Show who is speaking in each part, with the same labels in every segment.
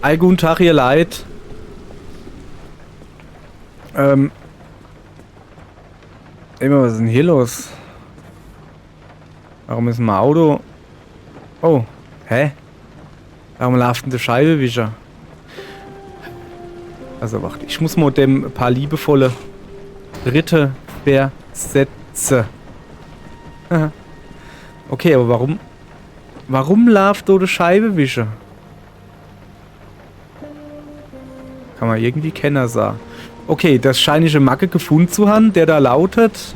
Speaker 1: Ei, guten Tag, ihr Leid. Immer, was ist denn hier los? Warum ist mein Auto? Oh, hä? Warum läuft denn der Scheibenwischer? Also, warte, ich muss mal dem ein paar liebevolle Ritte versetzen. Okay, aber warum? Warum läuft da der Scheibenwischer? Kann man irgendwie kennen, sagen. Okay, das scheine ich eine Macke gefunden zu haben, der da lautet,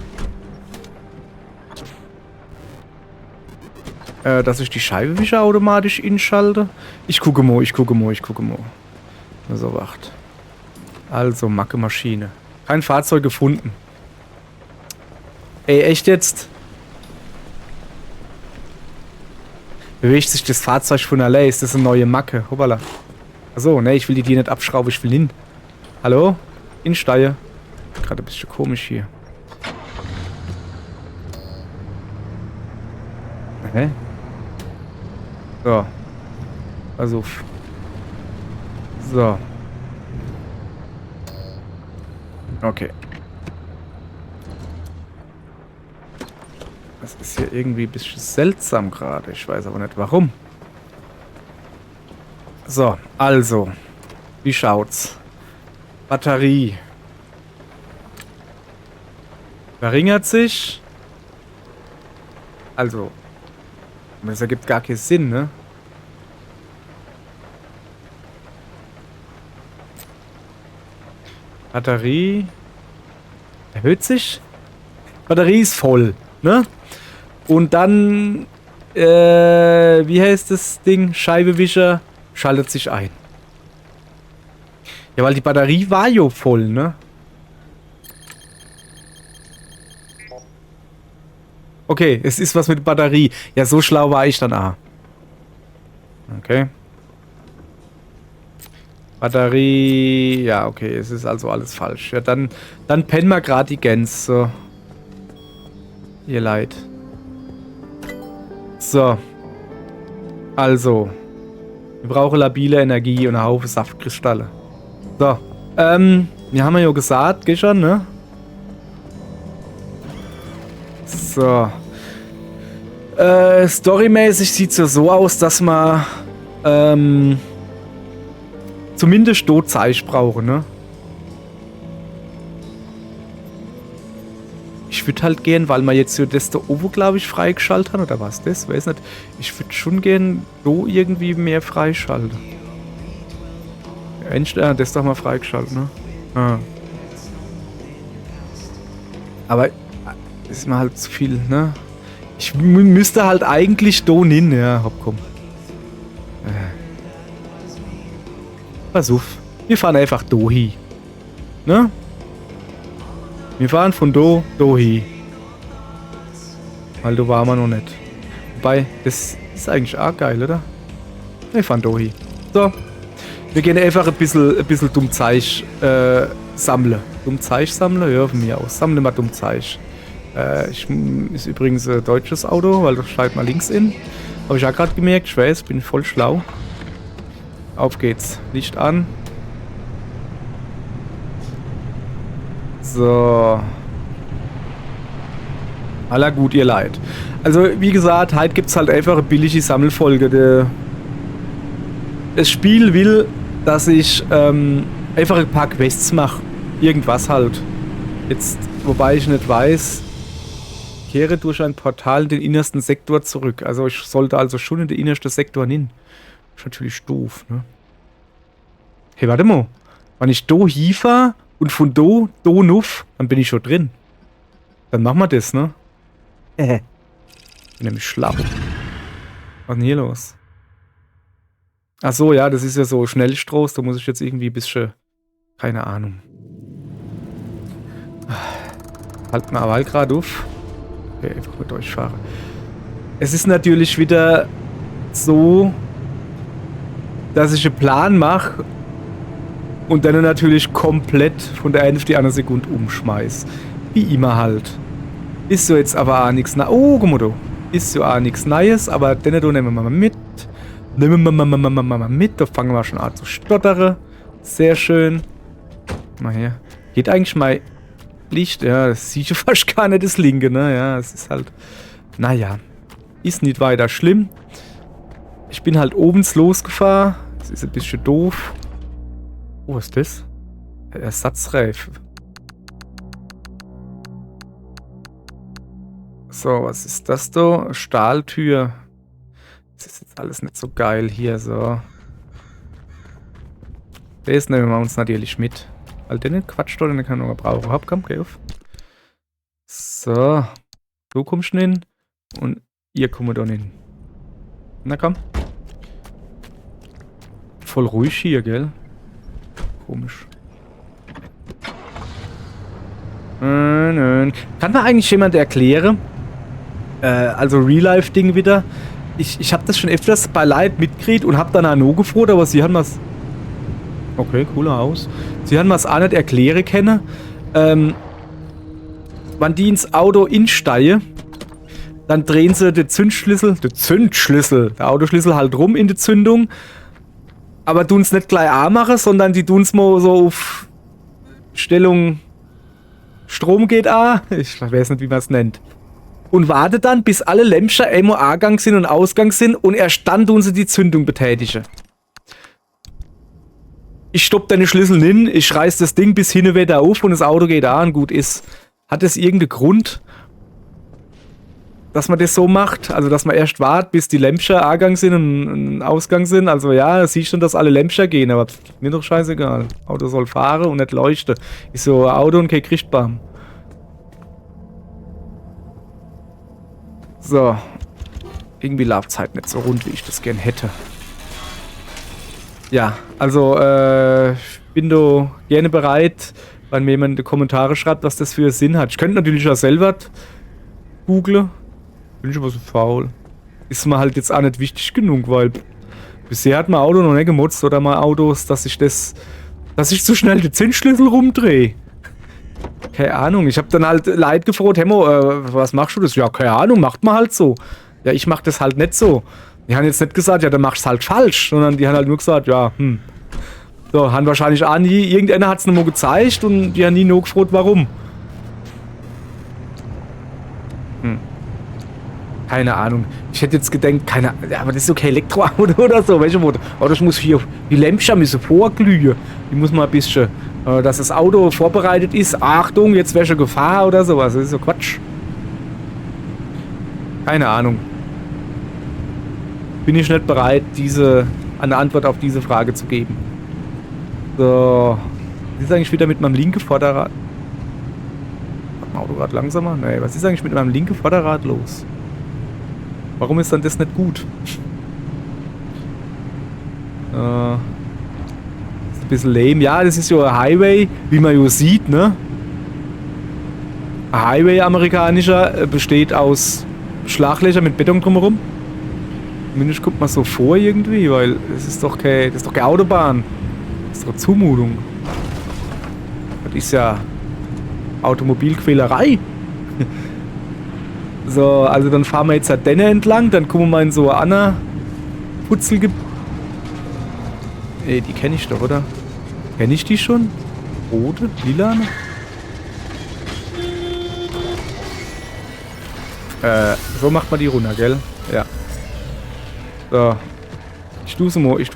Speaker 1: dass ich die Scheibenwischer automatisch inschalte. Ich gucke mal. Also, wacht. Also, Macke Maschine. Kein Fahrzeug gefunden. Ey, echt jetzt? Bewegt sich das Fahrzeug von allein? Ist das eine neue Macke? Hoppala. Achso, ne, ich will die nicht abschrauben, ich will hin. Hallo? Insteier. Gerade ein bisschen komisch hier. Hä? So. Also. So. Okay. Das ist hier irgendwie ein bisschen seltsam gerade. Ich weiß aber nicht warum. So, also. Wie schaut's? Batterie. Verringert sich. Also. Das ergibt gar keinen Sinn, ne? Batterie. Erhöht sich. Batterie ist voll, ne? Und dann. Wie heißt das Ding? Scheibenwischer schaltet sich ein. Ja, weil die Batterie war ja voll, ne? Okay, es ist was mit Batterie. Ja, so schlau war ich dann auch. Okay. Batterie... Ja, okay, es ist also alles falsch. Ja, dann pennen wir gerade die Gänse. So. Ihr Leid. So. Also. Wir brauchen labile Energie und einen Haufen Saftkristalle. So, wir haben ja gesagt, gestern, ne? So. Storymäßig sieht es ja so aus, dass man, zumindest dort Zeit brauchen, ne? Ich würde halt gehen, weil man jetzt so das da oben, glaube ich, freigeschaltet hat, oder was das? Weiß nicht. Ich würde schon gern so irgendwie mehr freischalten. Das ist doch mal freigeschaltet, ne? Ah. Aber ist mir halt zu viel, ne? Ich müsste halt eigentlich da hin, ja, hopp, komm. Pass auf. Wir fahren einfach da hin. Ne? Wir fahren von da hin. Weil da waren wir noch nicht. Wobei, das ist eigentlich auch geil, oder? Wir fahren da hin. So. Wir gehen einfach ein bisschen Dummzeich sammeln. Dummzeich sammeln? Ja, von mir aus. Sammle mal Dummzeich. Ist übrigens ein deutsches Auto, weil das steigt mal links in. Habe ich auch gerade gemerkt. Ich weiß, bin voll schlau. Auf geht's. Licht an. So. Aller gut, ihr Leid. Also, wie gesagt, heute gibt's halt einfach eine billige Sammelfolge. Das Spiel will, dass ich einfach ein paar Quests mache. Irgendwas halt. Jetzt, wobei ich nicht weiß, kehre durch ein Portal in den innersten Sektor zurück. Also ich sollte also schon in den innersten Sektor hin. Ist natürlich doof, ne? Hey, warte mal. Wenn ich da hinfahre und von da nuff, dann bin ich schon drin. Dann machen wir das, ne? Bin nämlich schlau. Was ist denn hier los? Ach so, ja, das ist ja so Schnellstroß. Da muss ich jetzt irgendwie ein bisschen... Keine Ahnung. Halt mal aber gerade auf. Okay, einfach mit euch fahren. Es ist natürlich wieder so, dass ich einen Plan mache und dann natürlich komplett von der einen auf die andere Sekunde umschmeiß. Wie immer halt. Ist so jetzt aber auch nichts Neues. Oh, guck mal da. Ist so auch nichts Neues, aber den nehmen wir mal mit. Nehmen wir mal mit. Da fangen wir schon an zu stottern. Sehr schön. Mal her. Geht eigentlich mein Licht? Ja, das sieht ja fast gar nicht, das linke, ne? Ja, es ist halt... Naja. Ist nicht weiter schlimm. Ich bin halt obens losgefahren. Das ist ein bisschen doof. Oh, was ist das? Ersatzreifen. So, was ist das da? Stahltür. Das ist jetzt alles nicht so geil hier, so. Das nehmen wir uns natürlich mit. Weil den Quatsch da, den kann man brauchen. Hab, komm, geh auf. So. Du kommst schon hin. Und ihr kommt dann hin. Na komm. Voll ruhig hier, gell? Komisch. Kann mir eigentlich jemand erklären? Also Real-Life-Ding wieder. Ich habe das schon öfters bei Leuten mitgekriegt und habe dann auch noch gefroht, aber sie haben das... Okay, cooler Haus. Sie haben das auch nicht erklären können. Wenn die ins Auto insteigen, dann drehen sie den Zündschlüssel, der Autoschlüssel halt rum in die Zündung. Aber tun es nicht gleich anmachen, sondern die tun es mal so auf Stellung Strom geht an. Ich weiß nicht, wie man es nennt. Und warte dann, bis alle Lämpchen einmal Angang sind und Ausgang sind und erst dann tun sie die Zündung betätigen. Ich stopp deine Schlüssel hin, ich reiß das Ding bis hin wieder auf und das Auto geht an. Gut ist. Hat das irgendeinen Grund, dass man das so macht? Also, dass man erst wartet, bis die Lämpchen Angang sind und Ausgang sind? Also, ja, siehst schon, dass alle Lämpchen gehen, aber mir doch scheißegal. Auto soll fahren und nicht leuchten. Ist so ein Auto und kein Christbaum. So. Irgendwie läuft es halt nicht so rund, wie ich das gern hätte. Ja, also, ich bin da gerne bereit, wenn mir jemand in die Kommentare schreibt, was das für einen Sinn hat. Ich könnte natürlich auch selber googlen. Bin ich aber so faul. Ist mir halt jetzt auch nicht wichtig genug, weil bisher hat mein Auto noch nicht gemotzt oder mal Autos, dass ich zu schnell den Zündschlüssel rumdrehe. Keine Ahnung. Ich habe dann halt Leute gefragt, Hemmo, was machst du das? Ja, keine Ahnung, macht man halt so. Ja, ich mach das halt nicht so. Die haben jetzt nicht gesagt, ja, dann machst du halt falsch, sondern die haben halt nur gesagt, ja, So, haben wahrscheinlich auch nie, irgendeiner hat es nochmal gezeigt und die haben nie nur gefragt, warum. Keine Ahnung. Ich hätte jetzt gedacht, ja, aber das ist doch kein Elektroauto oder so, welche Worte? Aber das muss hier, die Lämpchen müssen vorglühen. Die muss mal ein bisschen, dass das Auto vorbereitet ist. Achtung, jetzt wäre schon Gefahr oder sowas. Das ist so Quatsch. Keine Ahnung. Bin ich nicht bereit, eine Antwort auf diese Frage zu geben. So. Was ist eigentlich wieder mit meinem linken Vorderrad? Hat mein Auto gerade langsamer? Nee, was ist eigentlich mit meinem linken Vorderrad los? Warum ist dann das nicht gut? Ist ein bisschen lame. Ja, das ist ja ein Highway, wie man ja sieht, ne? Ein Highway amerikanischer besteht aus Schlaglöchern mit Beton drumherum. Zumindest kommt man so vor irgendwie, weil das ist doch keine Autobahn. Das ist doch Zumutung. Das ist ja Automobilquälerei. So, also dann fahren wir jetzt halt Denne entlang, dann kommen wir in so eine andere Putzelgebiet. Ey, die kenne ich doch, oder? Kenne ich die schon? Rote? Lilane? So macht man die runter, gell? Ja. So. Ich tue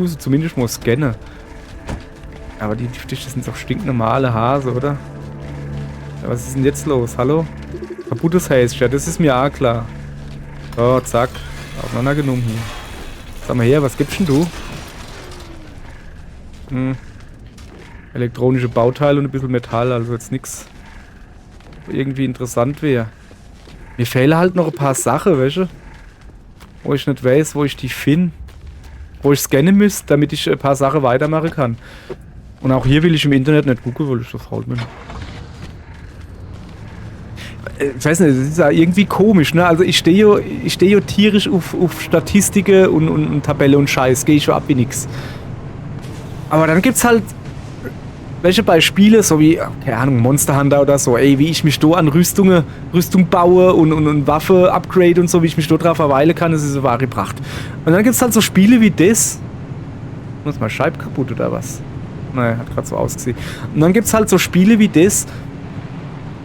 Speaker 1: sie zumindest mal scannen. Aber die sind doch stinknormale Hase, oder? Ja, was ist denn jetzt los? Hallo? Kaputtes Häschen, ja, das ist mir auch klar. So, zack. Auseinandergenommen hier. Sag mal her, was gibst denn du? Elektronische Bauteile und ein bisschen Metall, also jetzt nichts irgendwie interessant wäre. Mir fehlen halt noch ein paar Sachen, weißt du? Wo ich nicht weiß, wo ich die finde. Wo ich scannen müsste, damit ich ein paar Sachen weitermachen kann. Und auch hier will ich im Internet nicht gucken, weil ich so faul bin. Ich weiß nicht, das ist ja irgendwie komisch, ne? Also ich stehe ja tierisch auf Statistiken und Tabelle und Scheiß. Gehe ich schon ab wie nix. Aber dann gibt's halt welche Beispiele, so wie, keine Ahnung, Monster Hunter oder so, ey, wie ich mich da an Rüstung baue und Waffe upgrade und so, wie ich mich da drauf verweilen kann, das ist eine wahre Pracht. Und dann gibt's halt so Spiele wie das. Ist mal Scheib kaputt oder was? Naja, hat gerade so ausgesehen. Und dann gibt's halt so Spiele wie das,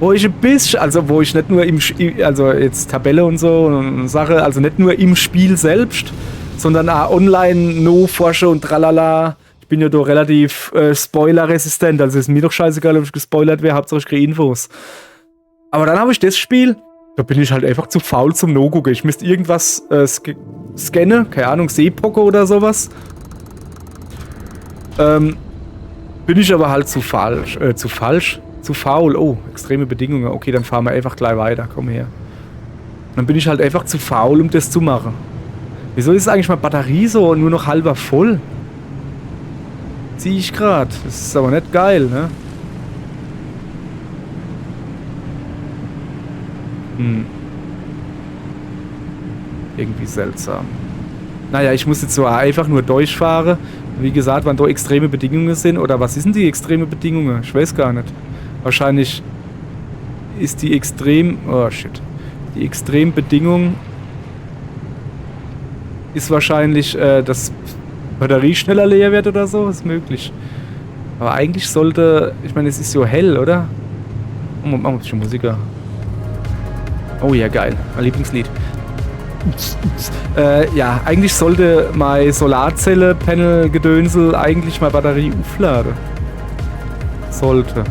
Speaker 1: wo ich ein bisschen, also wo ich nicht nur also jetzt Tabelle und so und Sache, also nicht nur im Spiel selbst, sondern auch online no forsche und tralala. Ich bin ja doch relativ spoilerresistent, also ist mir doch scheißegal, ob ich gespoilert wäre, Hauptsache ich kriege Infos. Aber dann habe ich das Spiel, da bin ich halt einfach zu faul zum No-Gucken. Ich müsste irgendwas scannen, keine Ahnung, Seepocke oder sowas. Bin ich aber halt zu faul. Oh, extreme Bedingungen. Okay, dann fahren wir einfach gleich weiter. Komm her. Dann bin ich halt einfach zu faul, um das zu machen. Wieso ist eigentlich meine Batterie so nur noch halber voll? Zieh ich gerade. Das ist aber nicht geil, ne? Irgendwie seltsam. Naja, ich muss jetzt so einfach nur durchfahren. Wie gesagt, wann da extreme Bedingungen sind. Oder was sind die extreme Bedingungen? Ich weiß gar nicht. Wahrscheinlich ist die extrem... Oh, shit. Die Extrembedingung ist wahrscheinlich, dass Batterie schneller leer wird oder so. Ist möglich. Aber eigentlich sollte... Ich meine, es ist so hell, oder? Oh, machen wir ein bisschen Musiker. Oh ja, geil. Mein Lieblingslied. Ja, eigentlich sollte mein Solarzelle-Panel-Gedönsel eigentlich meine Batterie aufladen. Sollte.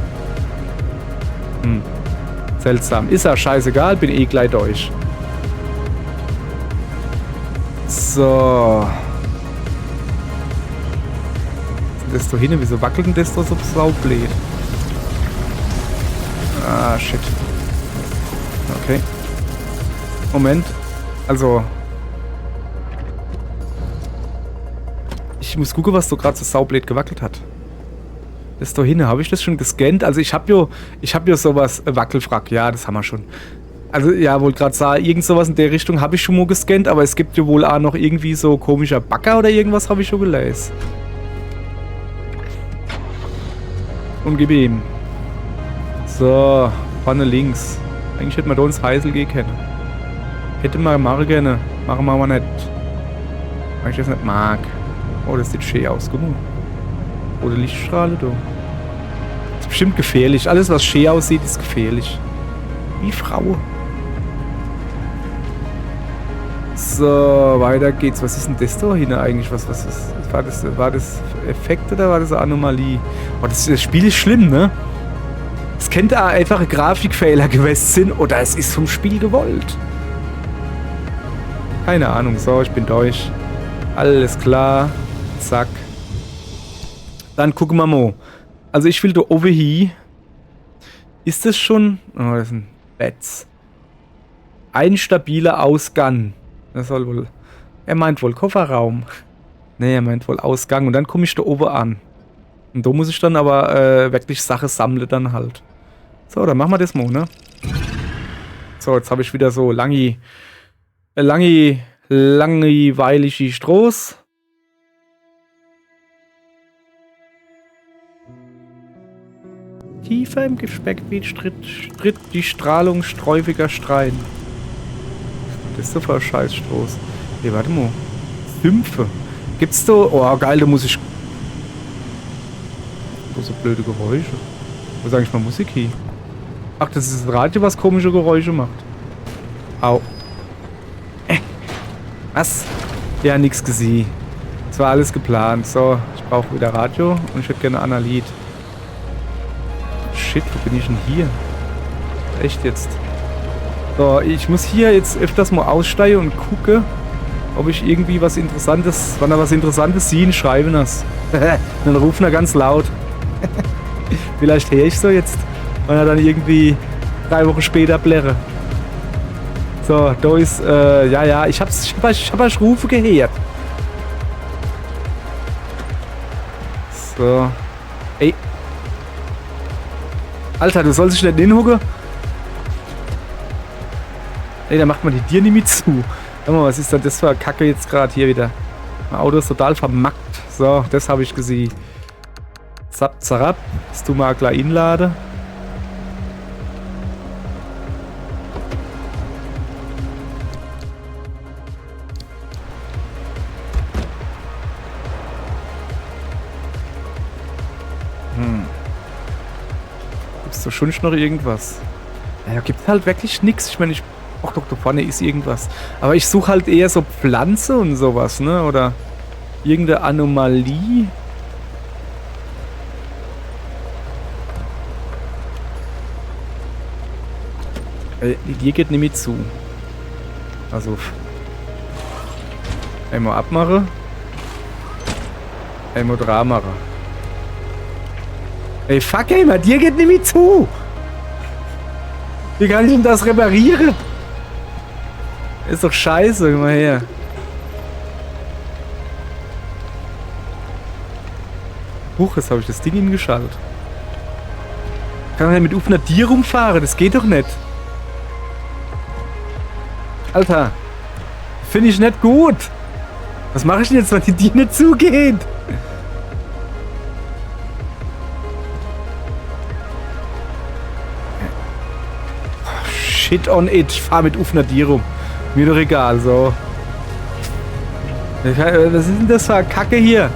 Speaker 1: Seltsam. Ist ja scheißegal, bin eh gleich durch. So. Das da hinten, wieso wackelt denn das da so saublöd? Ah, shit. Okay. Moment. Also. Ich muss gucken, was so gerade so saublöd gewackelt hat. Das da hinten, habe ich das schon gescannt? Also ich hab ja sowas, Wackelfrack, ja, das haben wir schon. Also ja, wollte gerade sagen, irgend sowas in der Richtung habe ich schon mal gescannt, aber es gibt ja wohl auch noch irgendwie so komischer Bagger oder irgendwas habe ich schon gelesen. Und gib ihm. So, vorne links. Eigentlich hätte man da ins Heisel gehen können. Hätte man machen gerne. Machen wir aber nicht. Weil ich das nicht mag. Oh, das sieht schön aus. Guck mal. Oder Lichtstrahle da. Das ist bestimmt gefährlich. Alles, was schön aussieht, ist gefährlich. Wie Frau. So, weiter geht's. Was ist denn das da hinten eigentlich? Was ist, war das Effekt oder war das eine Anomalie? Oh, das Spiel ist schlimm, ne? Es könnte auch einfache Grafikfehler gewesen sein oder es ist vom Spiel gewollt. Keine Ahnung. So, ich bin durch. Alles klar. Zack. Dann gucken wir mal. Also ich will da oben hier. Ist das schon... Oh, das sind Bets. Ein stabiler Ausgang. Das soll wohl... Er meint wohl Kofferraum. Ne, er meint wohl Ausgang. Und dann komme ich da oben an. Und da muss ich dann aber wirklich Sachen sammeln dann halt. So, dann machen wir das mal, ne? So, jetzt habe ich wieder so langweilige Stroß. Tiefer im Speckgebiet stritt die Strahlung sträubiger Strahlen. Das ist so für ein Scheißstroß. Nee, warte mal. Sümpfe. Gibt's da... Oh, geil, da muss ich... Oh, so blöde Geräusche. Wo sag ich mal Musik hier? Ach, das ist das Radio, was komische Geräusche macht. Au. Was? Ja, nix gesehen. Das war alles geplant. So, ich brauche wieder Radio und ich hätte gerne ein anderes Lied. Shit, wo bin ich denn hier? Echt jetzt? So, ich muss hier jetzt öfters mal aussteigen und gucke, ob ich irgendwie was Interessantes, wenn er was Interessantes sehen, schreiben das. Dann rufen er ganz laut. Vielleicht höre ich so jetzt, wenn er dann irgendwie 3 Wochen später blärre. So, da ist, ja, ich hab Rufe gehört. So. Ey. Alter, du sollst dich nicht hinhucken. Ey, da macht man die Tier nicht mit zu. Sag mal, was ist denn das für eine Kacke jetzt gerade hier wieder? Mein Auto ist total vermackt. So, das habe ich gesehen. Zap, zarab. Das du mal gleich inladen. Gibt's da schon noch irgendwas? Ja, gibt halt wirklich nichts. Ich meine, ach doch, da vorne ist irgendwas. Aber ich suche halt eher so Pflanze und sowas, ne? Oder irgendeine Anomalie. Die geht nämlich zu. Also. Einmal abmachen. Einmal dran machen. Ey, fuck, ey, mal, dir geht nämlich zu. Wie kann ich denn das reparieren? Ist doch scheiße, guck mal her. Huch, jetzt habe ich das Ding hingeschaltet. Kann man ja mit offener Tier rumfahren? Das geht doch nicht. Alter. Finde ich nicht gut. Was mache ich denn jetzt, wenn die Tür nicht zugeht? Shit on it. Ich fahre mit offener Tier rum. Mir doch egal, so. Was ist denn das für eine Kacke hier?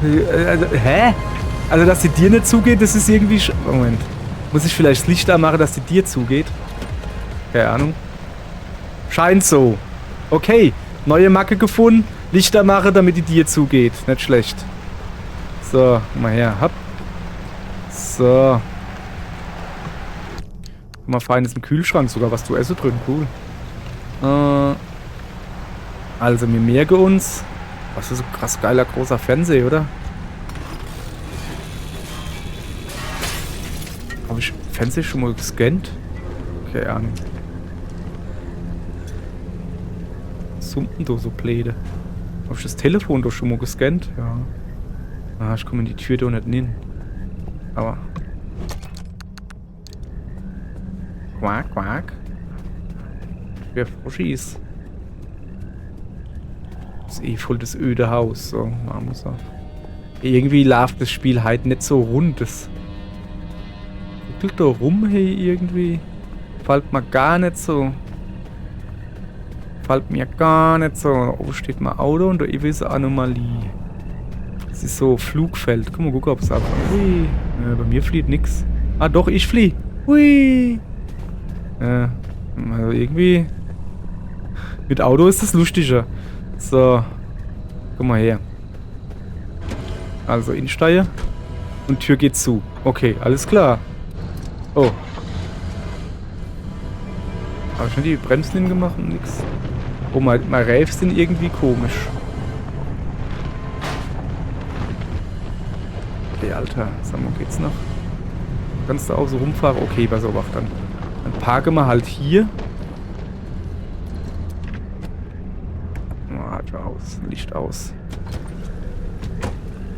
Speaker 1: Hä? Also, dass die Tür nicht zugeht, das ist irgendwie... Moment. Muss ich vielleicht das Licht anmachen, dass die Tür zugeht? Keine Ahnung. Scheint so. Okay. Neue Macke gefunden. Licht anmachen, damit die Tür zugeht. Nicht schlecht. So. Mal her. Hopp. So. Mal fein ist im Kühlschrank sogar was zu essen drin. Cool. Also, wir merken uns. Was ist so krass geiler großer Fernseher, oder? Habe ich Fernseher schon mal gescannt? Keine Ahnung. Sumpen da so Pläde. Habe ich das Telefon doch schon mal gescannt? Ja. Ah, ich komme in die Tür da nicht hin. Aber. Quack, quack. Wer Froschis? Das ist eh voll das öde Haus, so, man muss sagen. Irgendwie läuft das Spiel halt nicht so rund. Das ruckelt da rum, hey, irgendwie. Fällt mir gar nicht so. Fällt mir gar nicht so. Da oben steht mein Auto und da ist eine Anomalie. Das ist so Flugfeld. Guck mal, guck, ob es ab. Hui. Ja, bei mir flieht nix. Ah, doch, ich flieh. Hui. Also irgendwie. Mit Auto ist das lustiger. So. Guck mal her. Also Innensteiger. Und Tür geht zu. Okay, alles klar. Oh. Habe ich schon die Bremsen hingemacht und nix. Oh, mein Reifen sind irgendwie komisch. Okay, Alter. Sag mal, geht's noch? Kannst du auch so rumfahren? Okay, pass auf, dann parken wir halt hier. Aus. Licht aus.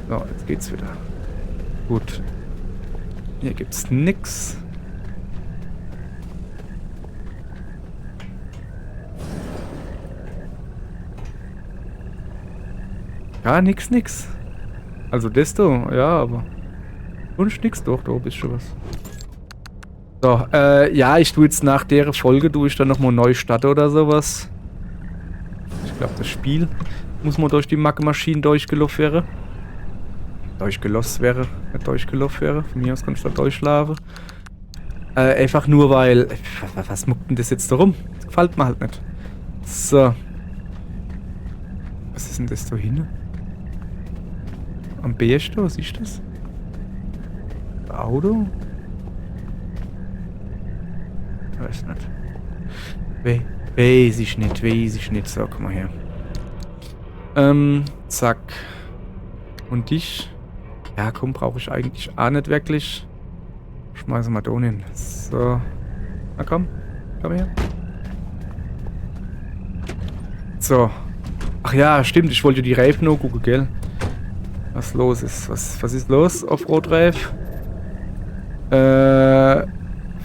Speaker 1: So, jetzt geht's wieder. Gut. Hier gibt's nix. Ja, nix. Also desto, ja, aber. Und nix, doch, da bist schon was. So, ja, ich tue jetzt nach der Folge, tue ich dann nochmal neu starten oder sowas. Ich glaube, das Spiel muss man durch die Maschinen durchgelaufen wäre. Durchgelost wäre, nicht durchgelaufen wäre. Von mir aus kann ich da durchlaufen. Einfach nur, weil... Was muckt denn das jetzt da rum? Das gefällt mir halt nicht. So. Was ist denn das da hinten? Am Berg da, siehst du das? Auto? Weiß nicht. Weiß ich nicht. So, komm mal her. Zack. Und dich? Ja, komm, brauche ich eigentlich auch nicht wirklich. Schmeißen wir da hin. So. Na komm. Komm her. So. Ach ja, stimmt. Ich wollte die Reifen noch gucken, gell? Was los ist. Was ist los auf Rotreif?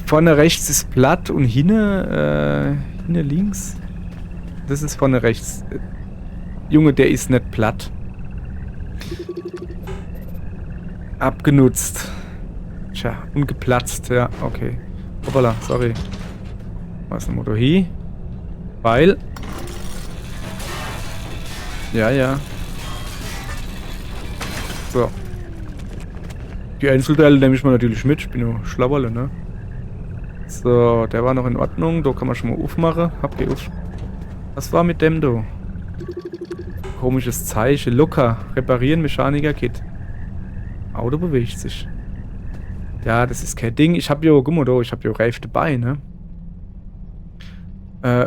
Speaker 1: Vorne rechts ist platt und hinten links. Das ist vorne rechts. Junge, der ist nicht platt. Abgenutzt. Tja, ungeplatzt, ja, okay. Hoppala, sorry. Was ist ein Motor hier? Weil. Ja, ja. So. Die Einzelteile nehme ich mal natürlich mit. Ich bin nur Schlauerle, ne? So, der war noch in Ordnung. Da kann man schon mal aufmachen. Hab hier auf. Was war mit dem da? Komisches Zeichen. Locker. Reparieren, Mechaniker-Kit. Auto bewegt sich. Ja, das ist kein Ding. Ich hab ja, guck mal da, ich hab ja Reif dabei, ne?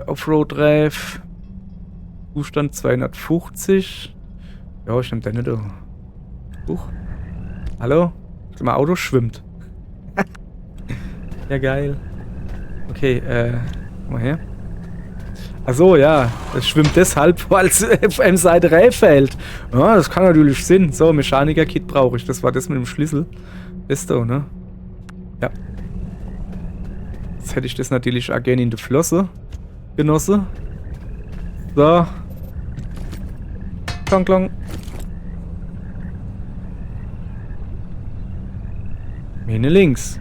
Speaker 1: Offroad-Reif. Zustand 250. Ja, ich nehm den nicht da. Huch. Hallo? Mal Auto schwimmt. Ja, geil. Okay, komm mal her. Achso, ja. Das schwimmt deshalb, weil es auf einem Seite Reif fällt. Ja, das kann natürlich Sinn. So, Mechaniker-Kit brauche ich. Das war das mit dem Schlüssel. Ist da, ne? Ja. Jetzt hätte ich das natürlich auch gerne in der Flosse genossen. So. Klang, klang. Meine links.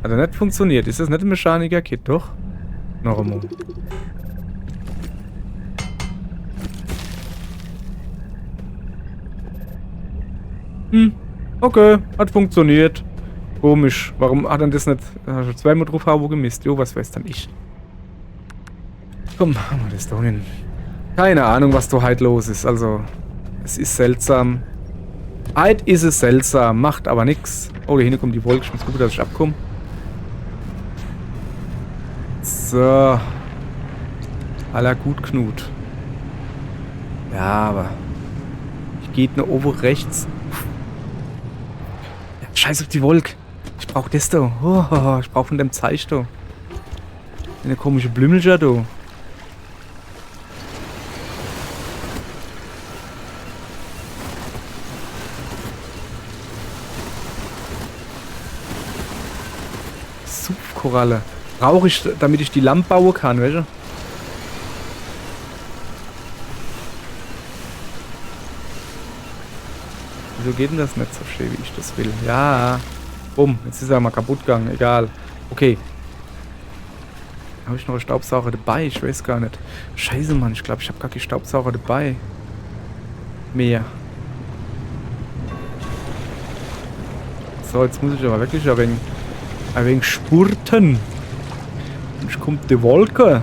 Speaker 1: Hat er nicht funktioniert. Ist das nicht ein Mechaniker-Kit, doch? Noch einmal. Okay, hat funktioniert. Komisch. Warum hat er das nicht zweimal drauf wo gemisst? Jo, was weiß dann ich. Komm, machen wir das da hin. Keine Ahnung, was da heute los ist. Also, es ist seltsam. Heute ist es seltsam, macht aber nix. Oh, da hinten kommt die Wolke. Ich muss gucken, dass ich abkomme. So. Aller gut Knut. Ja, aber. Ich gehe nach oben rechts. Ja, scheiß auf die Wolke. Ich brauch das da. Oh, ich brauch von dem Zeich da. Eine komische Blümelscher da. Koralle. Brauche ich, damit ich die Lampe bauen kann, weißt du? Wieso geht denn das nicht so schön, wie ich das will? Ja. Bumm, jetzt ist er mal kaputt gegangen. Egal. Okay. Habe ich noch einen Staubsauger dabei? Ich weiß gar nicht. Scheiße, Mann. Ich glaube, ich habe gar keinen Staubsauger dabei. Mehr. So, jetzt muss ich aber wirklich ein wenig spurten. Jetzt kommt die Wolke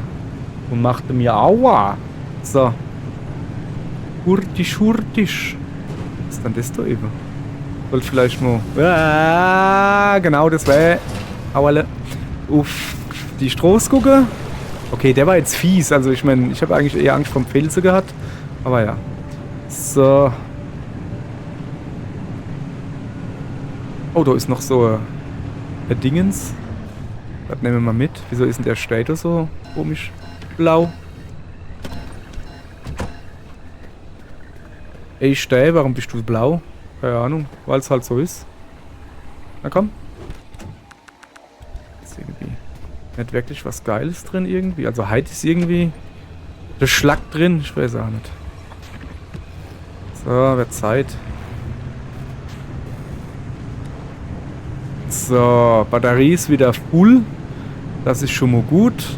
Speaker 1: und macht mir Aua. So. Hurtisch, hurtisch. Was ist denn das da eben? Wollte vielleicht mal. Ah, genau, das wäre. Auerle. Auf die Straße gucken. Okay, der war jetzt fies. Also, ich meine, ich habe eigentlich eher Angst vom Felsen gehabt. Aber ja. So. Oh, da ist noch so ein Dingens. Das nehmen wir mal mit. Wieso ist denn der Stator so komisch blau? Ey, Stei, warum bist du blau? Keine Ahnung, weil es halt so ist. Na komm. Ist irgendwie nicht wirklich was Geiles drin irgendwie. Also heute ist irgendwie der Schlag drin. Ich weiß auch nicht. So, wird Zeit. So, Batterie ist wieder full. Das ist schon mal gut.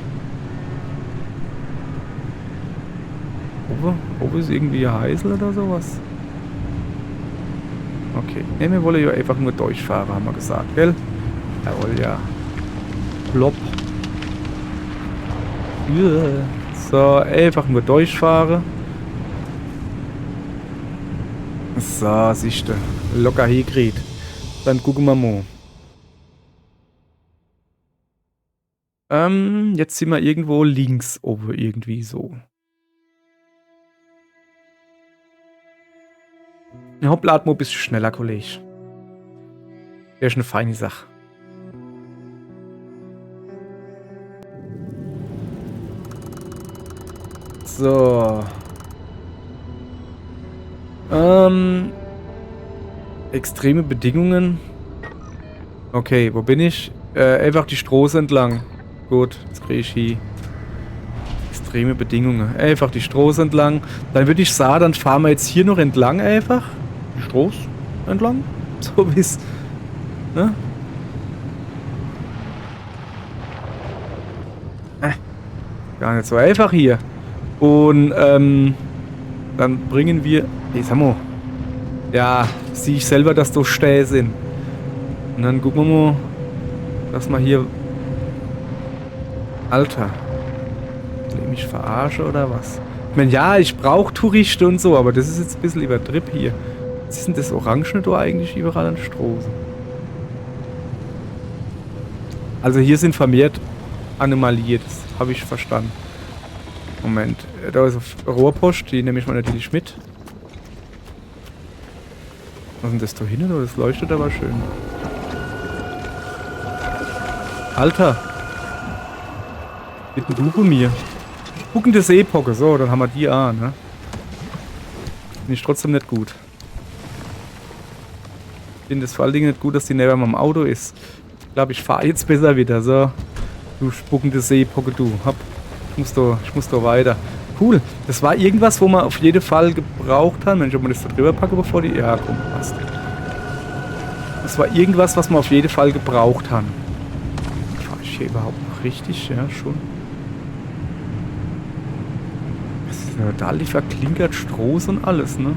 Speaker 1: Oben ist irgendwie ein Heißel oder sowas. Okay. Ne, wir wollen ja einfach nur durchfahren, haben wir gesagt, gell? Jawohl, ja. Plopp. So, einfach nur durchfahren. So, siehst du. Locker hingekriegt. Dann gucken wir mal. Jetzt sind wir irgendwo links oben irgendwie so. Hoppla, mal ein bisschen schneller, Kollege. Wäre schon eine feine Sache. So. Extreme Bedingungen. Okay, wo bin ich? Einfach die Straße entlang. Gut, jetzt kriege ich hier extreme Bedingungen. Einfach die Straße entlang. Dann würde ich sagen, dann fahren wir jetzt hier noch entlang einfach. Die Straße entlang. So wie's. Ne? Gar nicht so einfach hier. Und dann bringen wir. Hey, sag mal. Ja, sehe ich selber, dass da Stähe sind. Und dann gucken wir mal, dass wir hier. Alter. Will ich mich verarsche oder was? Ich meine, ja, ich brauche Touristen und so, aber das ist jetzt ein bisschen übertrieben hier. Was ist denn das Orangene da eigentlich überall an Straßen? Also hier sind vermehrt Anomalien, das habe ich verstanden. Moment, da ist eine Rohrpost, die nehme ich mal natürlich mit. Was ist denn das da hinten? Das leuchtet aber schön. Alter! Mit dem Du von mir. Guckende Seepocke, so, dann haben wir die an, ne? Finde ich trotzdem nicht gut. Ich finde es vor allen Dingen nicht gut, dass die neben meinem Auto ist. Ich glaube, ich fahre jetzt besser wieder, so. Du spuckende Seepocke, du. Hopp. Ich muss da weiter. Cool. Das war irgendwas, wo man auf jeden Fall gebraucht hat. Mensch, ob man das da drüber packe, bevor die... Ja, komm, passt. Das war irgendwas, was man auf jeden Fall gebraucht hat. Fahre ich hier überhaupt noch richtig? Ja, schon. Das ist ja total die verklinkert Stroß und alles, ne?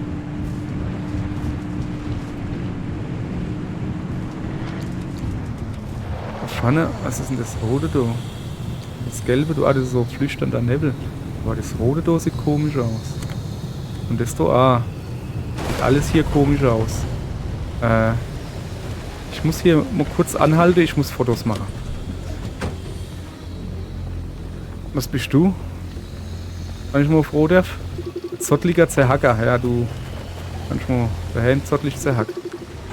Speaker 1: Da vorne, was ist denn das Rote da? Das Gelbe, du hattest so flüsternder Nebel. Aber das Rote da sieht komisch aus. Und das da, sieht alles hier komisch aus. Ich muss hier mal kurz anhalten, ich muss Fotos machen. Was bist du? Kann ich mal auf Rot darf? Zottliger Zerhacker, ja du. Kannst mal dahin zottlich zerhackt.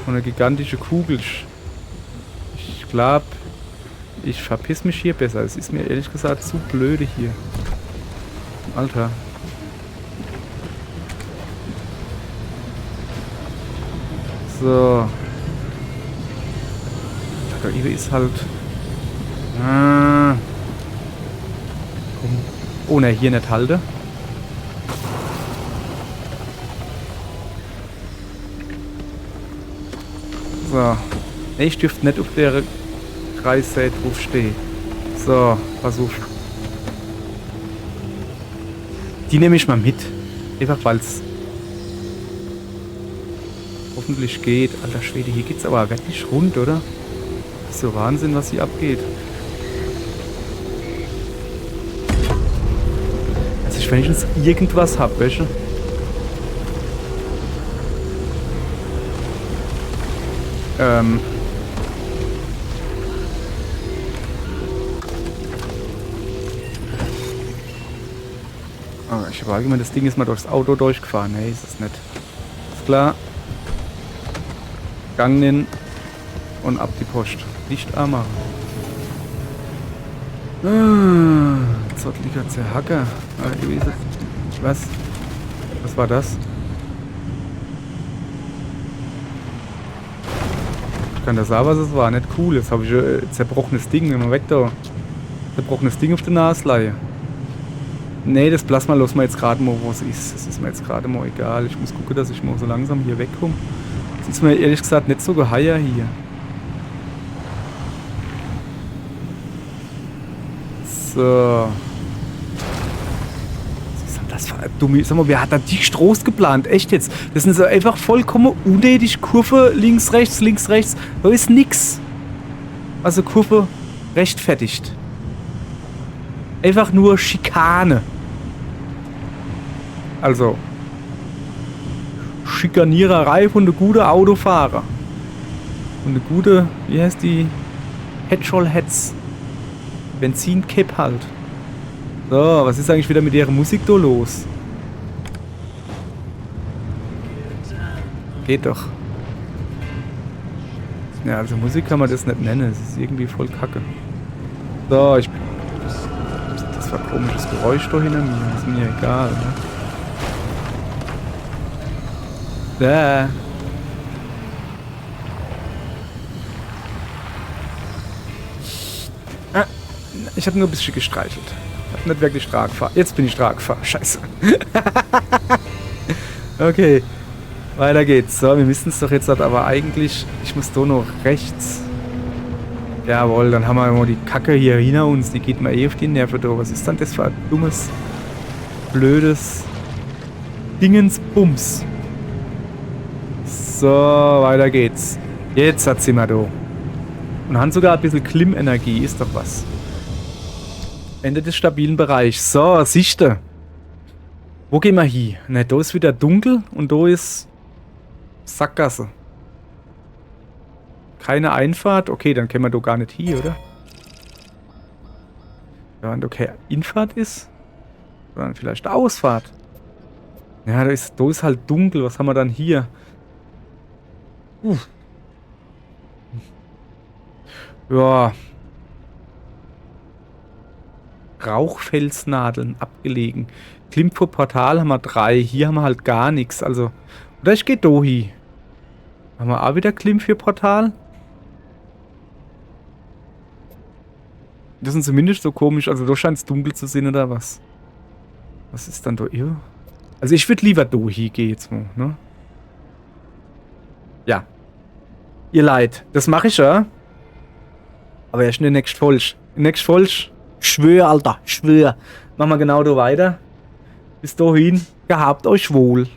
Speaker 1: Und eine gigantische Kugel. Ich glaube, ich verpiss mich hier besser. Es ist mir ehrlich gesagt zu blöde hier. Alter. So. Da ist halt... Komm. Oh ne, hier nicht halte. So. Ne, ich dürfte nicht auf der Kreissäge drauf stehen. So, versuch. Die nehme ich mal mit. Einfach weil es hoffentlich geht. Alter Schwede, hier geht's aber wirklich rund, oder? Das ist so Wahnsinn, was hier abgeht. Also ich wenigstens irgendwas hab, weißt du? Ich habe allgemein, das Ding ist mal durchs Auto durchgefahren. Nee, ist es nicht. Ist klar. Gang nehmen und ab die Post. Licht anmachen. Zottliger Zerhacker. Was? Was war das? Ich kann das sagen, was es war. Nicht cool. Jetzt habe ich ein zerbrochenes Ding. Immer weg da. Zerbrochenes Ding auf der Nasleihe. Nee, das Plasma lassen wir jetzt gerade mal, wo es ist. Das ist mir jetzt gerade mal egal. Ich muss gucken, dass ich mal so langsam hier wegkomme. Das ist mir ehrlich gesagt nicht so geheuer hier. So. Was ist denn das für ein dumme... Sag mal, wer hat da die Stroß geplant? Echt jetzt? Das sind so einfach vollkommen unnötig. Kurve links, rechts, links, rechts. Da ist nix. Also Kurve rechtfertigt. Einfach nur Schikane. Also Schikaniererei von der guten Autofahrer. Und eine gute, wie heißt die? Headshall-Heads. Benzinkipp halt. So, was ist eigentlich wieder mit ihrer Musik da los? Geht doch. Ja, also Musik kann man das nicht nennen. Es ist irgendwie voll kacke. So, das war ein komisches Geräusch da hinter mir. Ist mir egal, ne? Da. Ich habe nur ein bisschen gestreichelt. Ich habe nicht wirklich stark gefahren. Jetzt bin ich stark gefahren. Scheiße. Okay. Weiter geht's. So, wir müssen es doch jetzt halt aber eigentlich... Ich muss da noch rechts. Jawohl, dann haben wir mal die Kacke hier hinter uns. Die geht mir eh auf die Nerven da. Was ist denn das für ein dummes, blödes Dingensbums? So, weiter geht's. Jetzt hat sie mal da. Und haben sogar ein bisschen Klimmenergie. Ist doch was. Ende des stabilen Bereichs. So, Sichte. Wo gehen wir hin? Ne, da ist wieder dunkel und da ist Sackgasse. Keine Einfahrt? Okay, dann können wir da gar nicht hier, oder? Ja, und okay, Infahrt ist? Sondern vielleicht Ausfahrt. Ja, da ist halt dunkel. Was haben wir dann hier? Ja. Rauchfelsnadeln abgelegen. Klimpfur-Portal haben wir 3. Hier haben wir halt gar nichts. Also, oder ich gehe da hin. Haben wir auch wieder Klimpfur-Portal? Das sind zumindest so komisch. Also, da scheint es dunkel zu sein, oder was? Was ist dann da? Also, ich würde lieber da hingehen jetzt mal, ne? Ja. Ihr Leid. Das mache ich ja. Aber erst in der nächsten Folge. In der nächsten Folge. Schwör, Alter. Schwör. Machen wir genau da weiter. Bis dahin. Gehabt euch wohl.